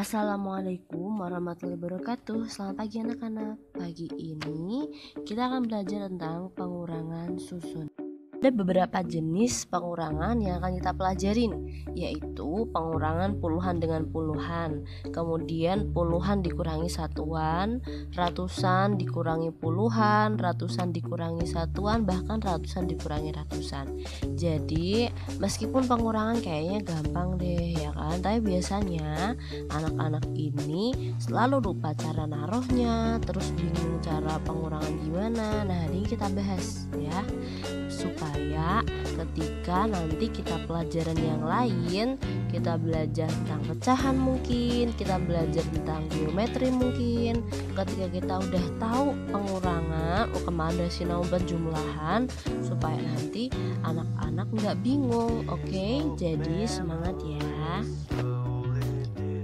Assalamualaikum warahmatullahi wabarakatuh. Selamat pagi anak-anak. Pagi ini kita akan belajar tentang pengurangan susun. Ada beberapa jenis pengurangan yang akan kita pelajarin, yaitu pengurangan puluhan dengan puluhan, kemudian puluhan dikurangi satuan, ratusan dikurangi puluhan, ratusan dikurangi satuan, bahkan ratusan dikurangi ratusan. Jadi meskipun pengurangan kayaknya gampang deh ya kan, tapi biasanya anak-anak ini selalu lupa cara naruhnya, terus bingung cara pengurangan gimana. Nah, hari ini kita bahas ya, supaya ketika nanti kita pelajaran yang lain, kita belajar tentang pecahan mungkin, kita belajar tentang geometri mungkin, ketika kita udah tahu pengurangan, kemana sih nama penjumlahan, supaya nanti anak-anak nggak bingung. Oke, jadi semangat ya.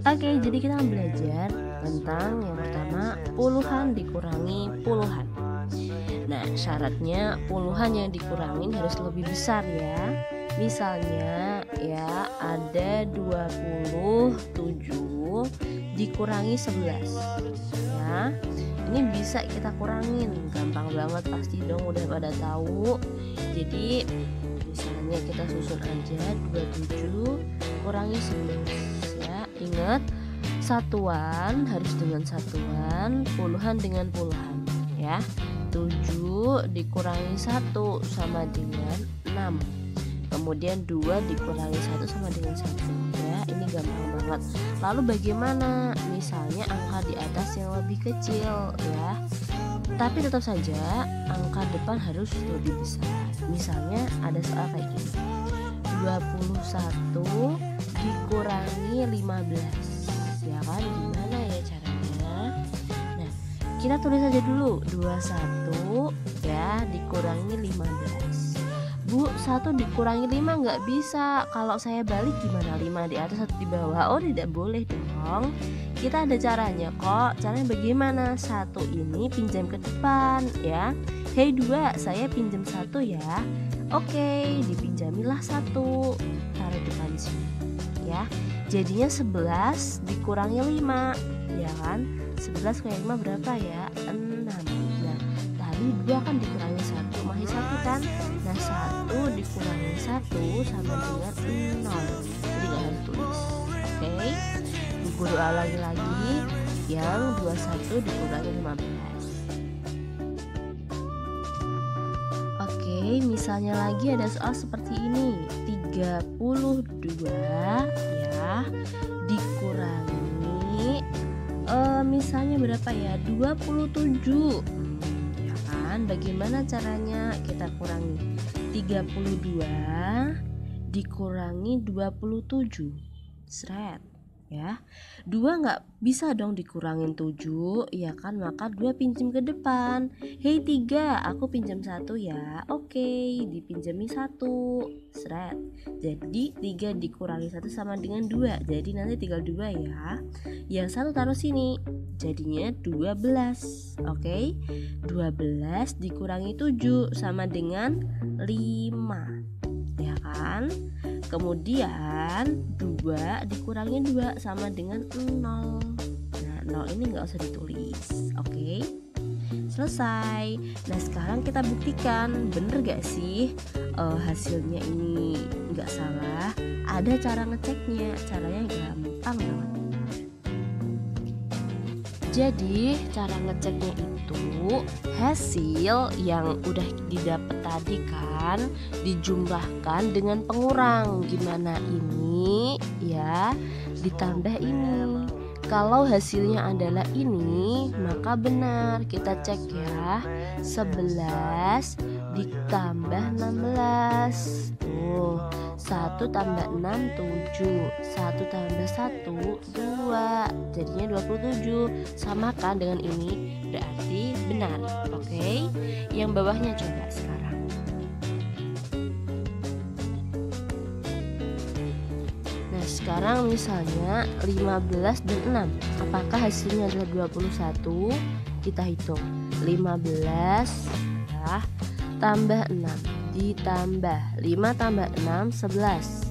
Oke, jadi kita akan belajar tentang yang pertama, puluhan dikurangi puluhan. Nah, syaratnya puluhan yang dikurangin harus lebih besar ya. Misalnya ya, ada 27 dikurangi 11 ya. Ini bisa kita kurangin, gampang banget pasti dong, udah pada tahu. Jadi misalnya kita susun aja 27 kurangi 11 ya. Ingat, satuan harus dengan satuan, puluhan dengan puluhan ya. 7 dikurangi 1 sama dengan 6. Kemudian 2 dikurangi 1 sama dengan 1 ya. Ini gampang banget. Lalu bagaimana misalnya angka di atas yang lebih kecil ya, tapi tetap saja angka depan harus lebih besar. Misalnya ada soal kayak gini, 21 dikurangi 15 ya kan, gimana ya caranya? Nah, kita tulis aja dulu 21 ya dikurangi 15. Bu, 1 dikurangi 5 nggak bisa. Kalau saya balik gimana? 5 di atas 1 di bawah. Oh, tidak boleh dong. Kita ada caranya kok. Caranya bagaimana? 1 ini pinjam ke depan ya. Hei 2, saya pinjam 1 ya. Oke, dipinjamilah 1. Taruh depan sini ya. Jadinya 11 dikurangi 5 ya kan. 11 kurangi 5 berapa ya? 6. Nah, tadi 2 kan dikurangi 1, masih 1 kan? Nah, 1 dikurangi 1 sama dengan 0. Jadi gak harus tulis. Oke, guru ulangi lagi yang 21 dikurangi 15. Oke, misalnya lagi ada soal seperti ini, 32 ya dikurangi misalnya berapa ya, 27 ya kan. Bagaimana caranya kita kurangi? 32 dikurangi 27 seret ya. 2 nggak bisa dong dikurangin 7 ya kan, maka 2 pinjam ke depan. Hei 3, aku pinjam 1 ya. Oke, dipinjami 1 seret. Jadi 3 dikurangi 1 sama dengan 2. Jadi nanti tinggal 2 ya. Yang 1 taruh sini, jadinya 12. Oke, 12 dikurangi 7 sama dengan 5 ya kan. Kemudian 2 dikurangi 2 sama dengan 0. Nah, 0 ini nggak usah ditulis. Oke, selesai. Nah, sekarang kita buktikan bener gak sih hasilnya ini nggak salah. Ada cara ngeceknya, caranya gampang banget. Jadi cara ngeceknya itu hasil yang udah didapat tadi kan dijumlahkan dengan pengurang. Gimana ini ya, ditambah ini. Kalau hasilnya adalah ini, maka benar. Kita cek ya, 11 ditambah 16. Tuh, 1 tambah 6 7, 1 tambah 1 2, jadinya 27. Samakan dengan ini, berarti benar. Oke, yang bawahnya coba sekarang. Nah, sekarang misalnya 15 dan 6, apakah hasilnya adalah 21? Kita hitung 15 ya, tambah 6 ditambah 5 tambah 6 11.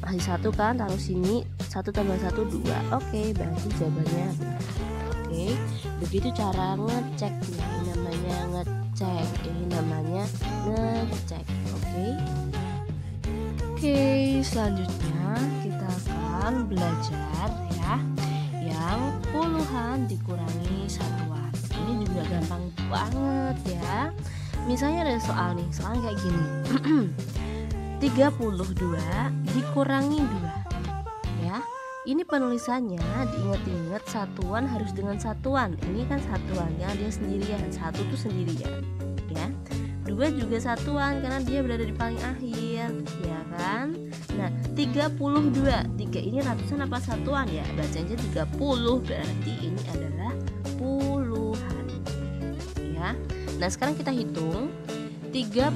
Masih 1 kan, taruh sini. 1 tambah 1 2. Oke, berarti jawabannya benar. Oke, begitu cara ngeceknya. Ini namanya ngecek. Ini namanya ngecek. Oke, selanjutnya kita akan belajar ya yang puluhan dikurangi satuan. Ini juga gampang banget ya. Misalnya ada soal nih, soalnya kayak gini. 32 dikurangi 2 ya. Ini penulisannya diingat-ingat, satuan harus dengan satuan. Ini kan satuannya dia sendirian, 1 tuh sendirian ya. 2 juga satuan karena dia berada di paling akhir ya kan. Nah 32, 3 ini ratusan apa satuan ya? Bacanya 30, berarti ini adalah puluhan ya. Nah sekarang kita hitung 32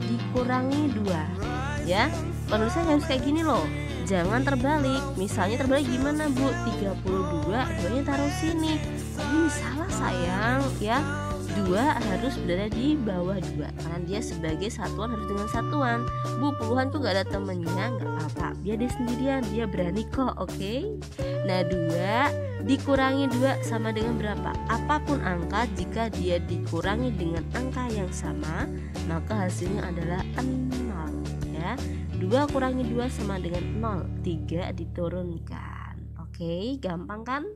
dikurangi 2 ya. Penulisannya harus kayak gini loh, jangan terbalik. Misalnya terbalik gimana Bu? 32 2-nya taruh sini. Ini salah sayang ya. 2 harus berada di bawah 2 karena dia sebagai satuan harus dengan satuan. Bu, puluhan tuh gak ada temennya, gak apa-apa, biar dia sendirian, dia berani kok. Oke? Nah 2 dikurangi 2 sama dengan berapa? Apapun angka, jika dia dikurangi dengan angka yang sama, maka hasilnya adalah 0 ya. 2 kurangi 2 sama dengan 0, 3 diturunkan. Oke, gampang kan?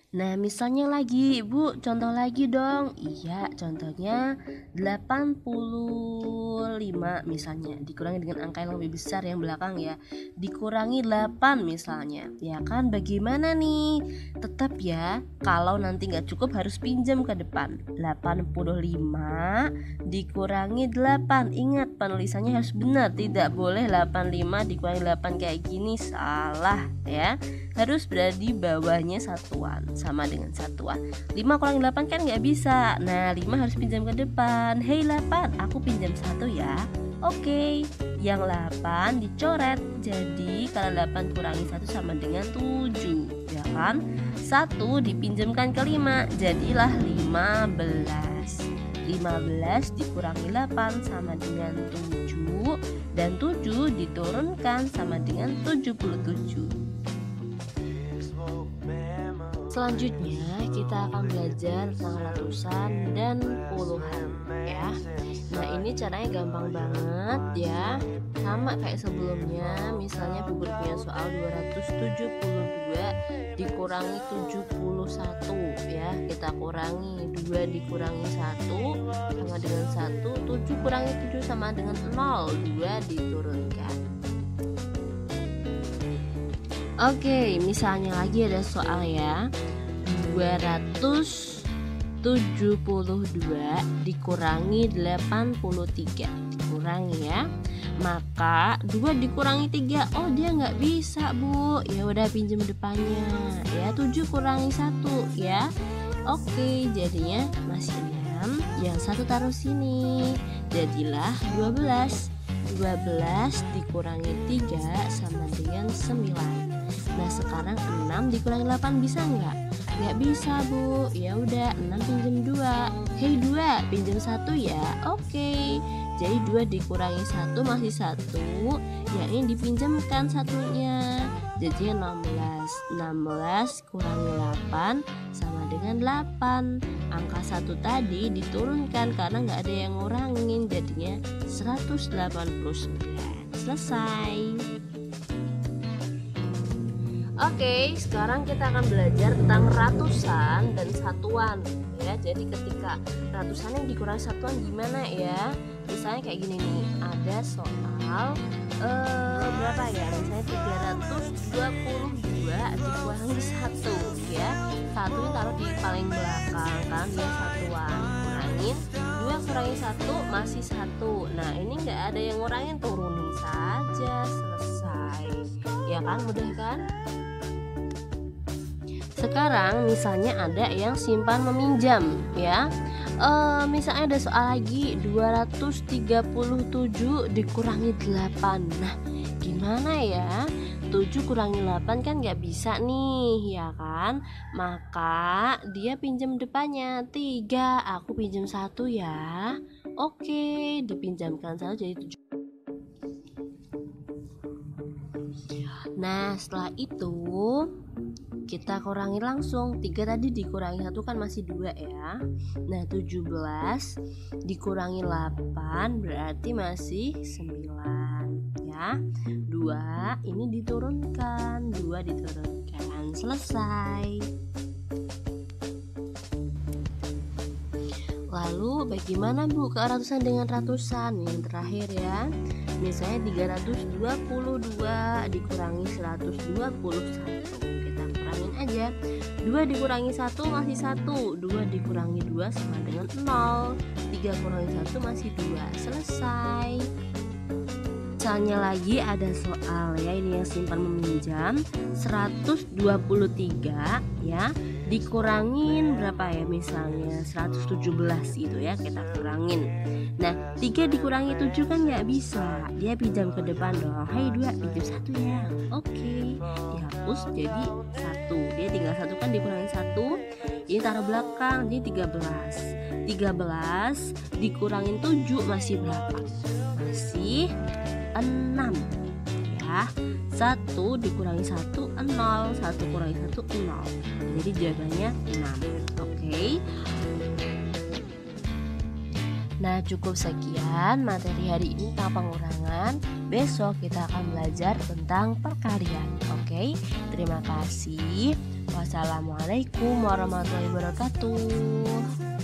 Nah misalnya lagi Bu, contoh lagi dong. Iya, contohnya 85 misalnya dikurangi dengan angka yang lebih besar yang belakang ya. Dikurangi 8 misalnya. Ya kan, bagaimana nih? Tetap ya, kalau nanti gak cukup harus pinjam ke depan. 85 dikurangi 8. Ingat, penulisannya harus benar. Tidak boleh 85 dikurangi 8 kayak gini, salah ya. Harus berada di bawahnya satuan sama dengan satuan. 5 kurangi 8 kan nggak bisa. Nah 5 harus pinjam ke depan. Hei 8, aku pinjam 1 ya. Oke, yang 8 dicoret. Jadi kalau 8 kurangi 1 sama dengan 7 ya kan. 1 dipinjamkan ke 5, jadilah 15. 15 dikurangi 8 sama dengan 7, dan 7 diturunkan sama dengan 77. Selanjutnya kita akan belajar tentang ratusan dan puluhan ya. Nah ini caranya gampang banget ya, sama kayak sebelumnya. Misalnya Bu punya soal 272 dikurangi 71 ya. Kita kurangi 2 dikurangi 1 sama dengan 1, 7 kurangi 7 sama dengan 0, 2 diturunkan. Oke, misalnya lagi ada soal ya. 272 dikurangi 83 dikurangi ya. Maka 2 dikurangi 3, oh dia nggak bisa Bu. Ya udah pinjam depannya ya. 7 kurangi 1 ya. Oke, jadinya masih 6. Yang 1 taruh sini. Jadilah 12. 12 dikurangi 3 sama dengan 9. Nah sekarang 6 dikurangi 8 bisa nggak? Nggak bisa Bu. Ya udah 6 pinjam 2. Hei 2 pinjam 1 ya. Oke. Jadi 2 dikurangi 1 masih 1. Yang ini dipinjamkan satunya. Jadi 16. 16 kurangi 8 sama dengan 8. Angka 1 tadi diturunkan karena nggak ada yang ngurangin, jadinya 189. Selesai. Oke, sekarang kita akan belajar tentang ratusan dan satuan ya. Jadi ketika ratusan yang dikurangi satuan gimana ya? Misalnya kayak gini nih, ada soal berapa ya? Misalnya 322 dikurangi 1 ya. 1 ini taruh di paling belakang kan dia satuan. Kurangin 2 kurangi 1 masih 1. Nah, ini enggak ada yang ngurangin, turunin saja, selesai. Ya kan, mudah kan? Sekarang misalnya ada yang simpan meminjam ya. Misalnya ada soal lagi 237 dikurangi 8. Nah gimana ya, 7 kurangi 8 kan gak bisa nih ya kan. Maka dia pinjam depannya 3, aku pinjam 1 ya. Oke, dipinjamkan 1 jadi 7. Nah, setelah itu kita kurangi langsung. 3 tadi dikurangi 1 kan masih 2 ya. Nah, 17 dikurangi 8 berarti masih 9 ya. 2 ini diturunkan, 2 diturunkan. Selesai. Lalu bagaimana Bu ke ratusan dengan ratusan? Yang terakhir ya. Misalnya 322 dikurangi 121. Kita kurangin aja. 2 dikurangi 1 masih 1. 2 dikurangi 2 sama dengan 0. 3 kurangi 1 masih 2. Selesai. Misalnya lagi ada soal ya, ini yang simpan meminjam 123 ya, dikurangin berapa ya, misalnya 117 gitu ya, kita kurangin. Nah, 3 dikurangi 7 kan nggak bisa, dia pinjam ke depan dong. Hai 2 pinjam 1 ya. Oke, dihapus jadi 1. Dia tinggal 1 kan, dikurangi 1. Ini taruh belakang jadi 13. 13 dikurangin 7 masih berapa? Masih 6 ya. 1 dikurangi 1 0, 1 kurangi 1 0. Jadi jawabannya 6. Oke. Nah, cukup sekian materi hari ini tentang pengurangan. Besok kita akan belajar tentang perkalian. Oke. Terima kasih. Wassalamualaikum warahmatullahi wabarakatuh.